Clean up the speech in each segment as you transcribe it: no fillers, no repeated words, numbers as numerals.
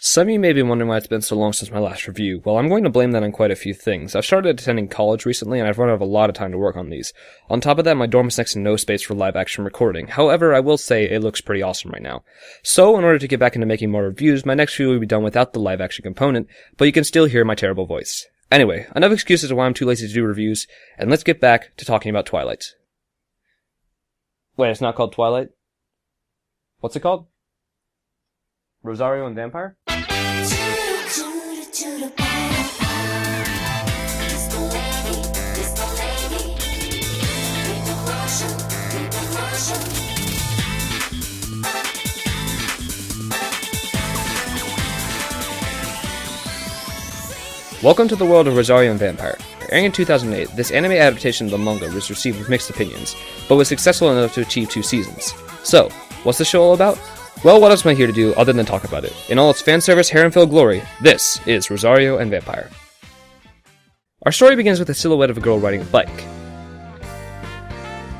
Some of you may be wondering why it's been so long since my last review. Well, I'm going to blame that on quite a few things. I've started attending college recently, and I've run out of a lot of time to work on these. On top of that, my dorm is next to no space for live-action recording. However, I will say it looks pretty awesome right now. So, in order to get back into making more reviews, my next review will be done without the live-action component, but you can still hear my terrible voice. Anyway, enough excuses of why I'm too lazy to do reviews, and let's get back to talking about Twilight. Wait, it's not called Twilight? What's it called? Rosario and Vampire? Welcome to the world of Rosario and Vampire. Airing in 2008, this anime adaptation of the manga was received with mixed opinions, but was successful enough to achieve 2 seasons. So, what's the show all about? Well, what else am I here to do other than talk about it? In all its fanservice, harem-filled glory, this is Rosario and Vampire. Our story begins with a silhouette of a girl riding a bike.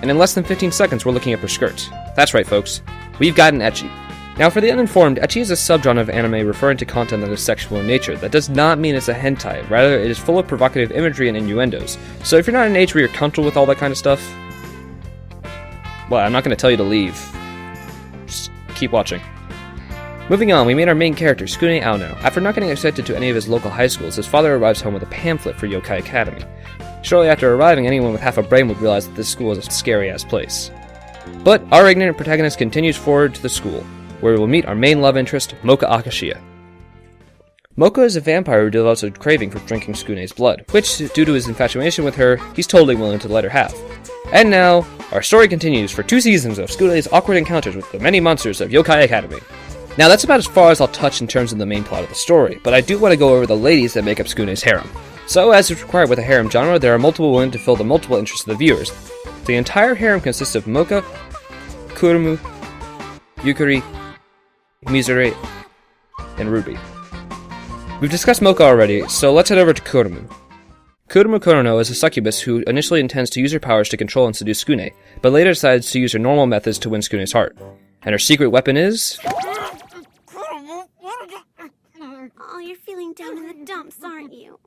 And in less than 15 seconds, we're looking at her skirt. That's right, folks. We've got an ecchi. Now, for the uninformed, ecchi is a subgenre of anime referring to content that is sexual in nature. That does not mean it's a hentai. Rather, it is full of provocative imagery and innuendos. So if you're not an age where you're comfortable with all that kind of stuff, well, I'm not going to tell you to leave. Just keep watching. Moving on, we meet our main character, Tsukune Aono. After not getting accepted to any of his local high schools, his father arrives home with a pamphlet for Yokai Academy. Shortly after arriving, anyone with half a brain would realize that this school is a scary-ass place. But our ignorant protagonist continues forward to the school, where we will meet our main love interest, Moka Akashiya. Moka is a vampire who develops a craving for drinking Tsukune's blood, which, due to his infatuation with her, he's totally willing to let her have. And now, our story continues for 2 seasons of Tsukune's awkward encounters with the many monsters of Yokai Academy. Now that's about as far as I'll touch in terms of the main plot of the story, but I do want to go over the ladies that make up Tsukune's harem. So, as is required with a harem genre, there are multiple women to fill the multiple interests of the viewers. The entire harem consists of Moka, Kurumu, Yukari, Mizure, and Ruby. We've discussed Moka already, so let's head over to Kurumu. Kurumu Korono is a succubus who initially intends to use her powers to control and seduce Tsukune, but later decides to use her normal methods to win Tsukune's heart. And her secret weapon is... Oh, you're feeling down in the dumps, aren't you?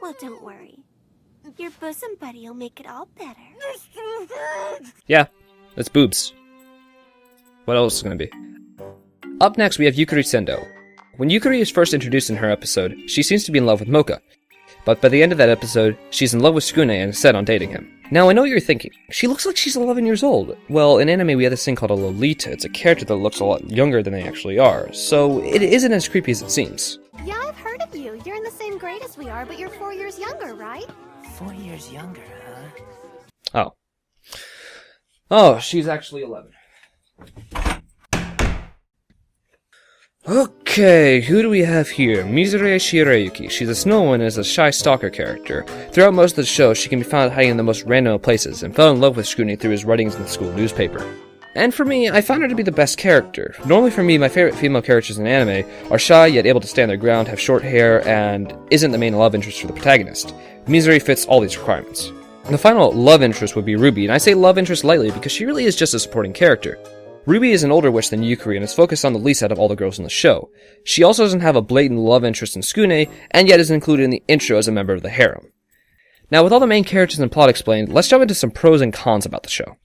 Well, don't worry. Your bosom buddy will make it all better. Yeah, it's boobs. What else is it gonna be? Up next, we have Yukari Sendo. When Yukari is first introduced in her episode, she seems to be in love with Moka. But by the end of that episode, she's in love with Tsukune and is set on dating him. Now, I know what you're thinking. She looks like she's 11 years old. Well, in anime, we have this thing called a Lolita. It's a character that looks a lot younger than they actually are. So, it isn't as creepy as it seems. Yeah, I've heard of you. You're in the same grade as we are, but you're 4 years younger, right? 4 years younger, huh? Oh, she's actually 11. Okay, who do we have here? Mizure Shirayuki. She's a snow one and is a shy stalker character. Throughout most of the show, she can be found hiding in the most random places, and fell in love with Tsukune through his writings in the school newspaper. And for me, I found her to be the best character. Normally for me, my favorite female characters in anime are shy, yet able to stand their ground, have short hair, and isn't the main love interest for the protagonist. Mizure fits all these requirements. The final love interest would be Ruby, and I say love interest lightly because she really is just a supporting character. Ruby is an older witch than Yukari and is focused on the least out of all the girls in the show. She also doesn't have a blatant love interest in Tsukune, and yet is included in the intro as a member of the harem. Now, with all the main characters and plot explained, let's jump into some pros and cons about the show.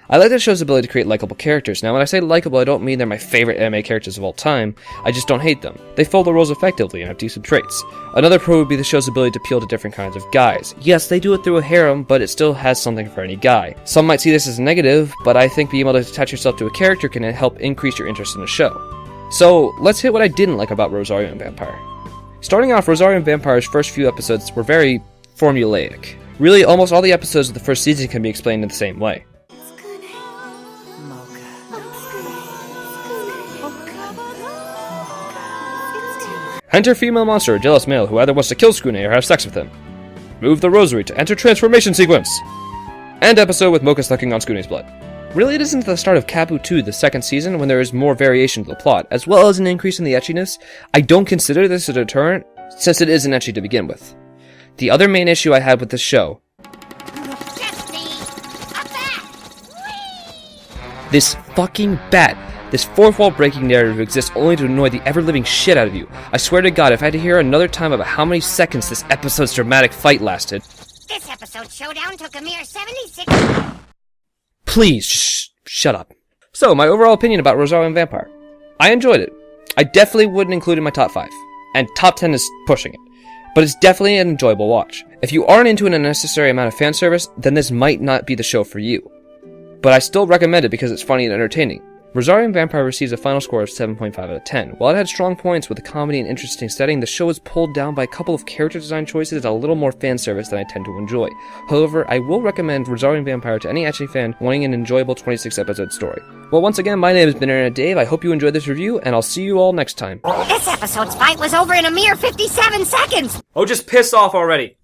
I like the show's ability to create likable characters. Now, when I say likable, I don't mean they're my favorite anime characters of all time. I just don't hate them. They fill the roles effectively and have decent traits. Another pro would be the show's ability to appeal to different kinds of guys. Yes, they do it through a harem, but it still has something for any guy. Some might see this as a negative, but I think being able to attach yourself to a character can help increase your interest in the show. So, let's hit what I didn't like about Rosario and Vampire. Starting off, Rosario and Vampire's first few episodes were very formulaic. Really, almost all the episodes of the first season can be explained in the same way. Enter female monster, a jealous male who either wants to kill Tsukune or have sex with him. Move the rosary to enter transformation sequence. End episode with Moka sucking on Tsukune's blood. Really, it isn't the start of Kapu 2, the second season, when there is more variation to the plot, as well as an increase in the echiness. I don't consider this a deterrent, since it isn't ecchi to begin with. The other main issue I had with this show... This fucking bat This fourth wall breaking narrative exists only to annoy the ever-living shit out of you. I swear to God, if I had to hear another time about how many seconds this episode's dramatic fight lasted... This episode's showdown took a mere 76... Please, shut up. So, my overall opinion about Rosario Vampire. I enjoyed it. I definitely wouldn't include it in my top 5. And top 10 is pushing it. But it's definitely an enjoyable watch. If you aren't into an unnecessary amount of fan service, then this might not be the show for you. But I still recommend it because it's funny and entertaining. Rosario Vampire receives a final score of 7.5 out of 10. While it had strong points with a comedy and interesting setting, the show is pulled down by a couple of character design choices and a little more fan service than I tend to enjoy. However, I will recommend Rosario Vampire to any anime fan wanting an enjoyable 26-episode story. Well, once again, my name is TheInternetDave. I hope you enjoyed this review, and I'll see you all next time. This episode's fight was over in a mere 57 seconds! Oh, just piss off already!